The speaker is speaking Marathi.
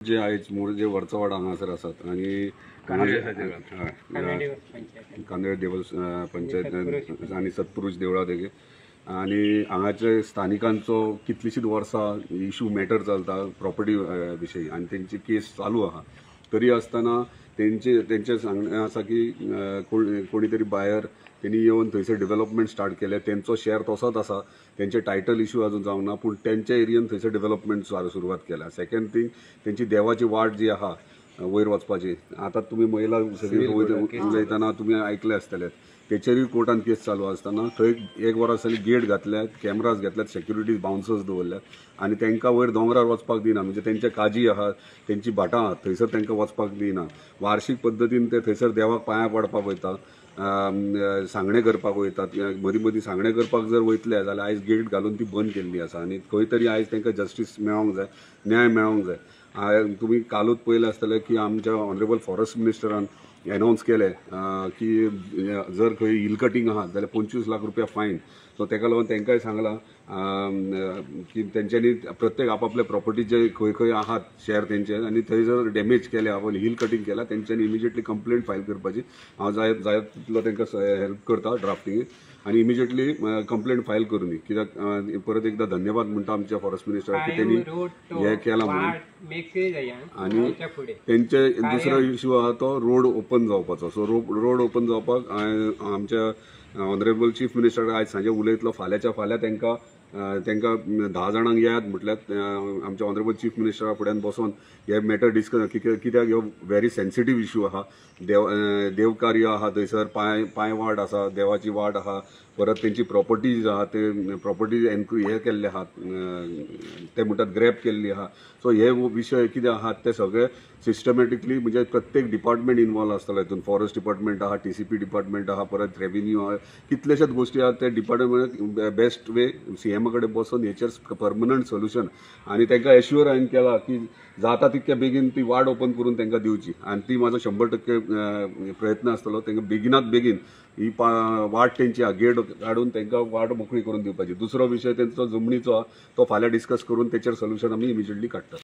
जे आयज मूळ जे वर्चवाड हांगासर आसात आनी कांदळे देवळ पंचायत आनी सत्पुरुष देवळा देगे आनी हांगाचे स्थानिकांचो कितलीशींच वर्सां इशू मॅटर चलता प्रॉपर्टी विशयी आनी तेंची केस चालू आहा तरी आसतना तेंचे सांगणें आसा की कोणी तरी बायर तेणी येवन थंयसर डेव्हलपमेंट स्टार्ट केले तेंचो शेअर तसोच आसा तेंचे टायटल इशू अजून जावंक ना पूण तेंच्या एरियेन थंयसर डेव्हलपमेंट सुरवात केल्या सेकंड थिंग तेंची देवाची वाट जी आहा वयर वचपाची आतां तुमी महिला सगळी उलयतना तुमी आयकले आसतले तेचेरूय कोर्टान केस चालू आसतना थंय एक वरां जाली गेट घातल्यात कॅमेराज घातल्यात सेक्युरिटी बाउन्सर्स दवरल्यात आनी तांकां वयर दोंगरार वचपाक दिना म्हणजे तेंचे काजी आहा तेंची भाटां आहात थंयसर तांकां वचपाक दिना वार्षिक पद्दतीन ते थंयसर देवाक पांयां पडपाक वयता सांगणे करपाक वयतात मदीं मदीं सांगणे करपाक जर वयतले जाल्यार आयज गेट घालून ती बंद केल्ली आसा आनी खंय तरी आयज तांकां जस्टीस मेळोंक जाय न्याय मेळोंक जाय तुमी कालूच पळयलें आसतलें की आमच्या ऑनरेबल फॉरेस्ट मिनिस्टरान अनाउन्स केले की जर खंय हिल कटींग आहात जाल्यार 25 लाख रुपया फायन सो ताका लागून तांकांय सांगलां की तेंच्यांनी प्रत्येक आपापल्या प्रॉपर्टी जे खंय खंय आहात शेअर तेंचे आनी थंय जर डॅमेज केले हिल कटींग केला तेंच्यांनी इमिजिएटली कंप्लेंट फायल करपाची हांव जाय तितलो तांकां हेल्प करता ड्राफ्टींग आनी इमिजिएटली कंप्लेंट फायल करूं न्ही कित्याक परत एकदा धन्यवाद म्हणटा आमच्या फॉरेस्ट मिनिस्टराक की तेणी हें केलां म्हणून आनी तेंचे दुसरो इशू आहा तो रोड ओपन जावपाचो सो रोड ओपन जावपाक आमच्या ऑनरेबल चीफ मिनिस्टर आयज सांजे उलयतलो फाल्यांच्या फाल्यां तांकां 10 जाणांक येयात म्हटल्यार आमच्या ऑनरेबल चीफ मिनिस्टरा फुड्यान बसून हे मॅटर डिस्कस कित्याक ह्यो व्हेरी सेन्सिटीव इशू आहा देवकार्य आहा थंयसर पांय वाट आसा देवाची वाट आहा परत तेंची प्रॉपर्टीज आहा ते प्रॉपर्टी हे केल्ले आहात ते म्हणटात ग्रॅब केल्ली आहा सो हे विशय कितें आहात ते सगळे सिस्टमॅटिकली म्हणजे प्रत्येक डिपार्टमेंट इन्वॉल्व आसतलो हितून फॉरेस्ट डिपार्टमेंट आहा TCP डिपार्टमेंट आहा परत रेव्हेन्यू आहा कितलेशेच गोष्टी आहात ते डिपार्टमेंट बेस्ट वे CM कडेन बसून हेचेर परमनंट सोल्युशन आनी तांकां एश्युअर हांवें केला की जाता तितक्या बेगीन ती वाट ओपन करून तांकां दिवची आनी ती म्हाजो 100% प्रयत्न आसतलो तांकां बेगिनात बेगीन ही वाट तेंची गेट काडून तांकां वाट मोकळी करून दिवपाची दुसरो विशय तेंचो जमनीचो तो फाल्यां डिस्कस करून तेचेर सोल्युशन आमी इमिजिएटली काडटात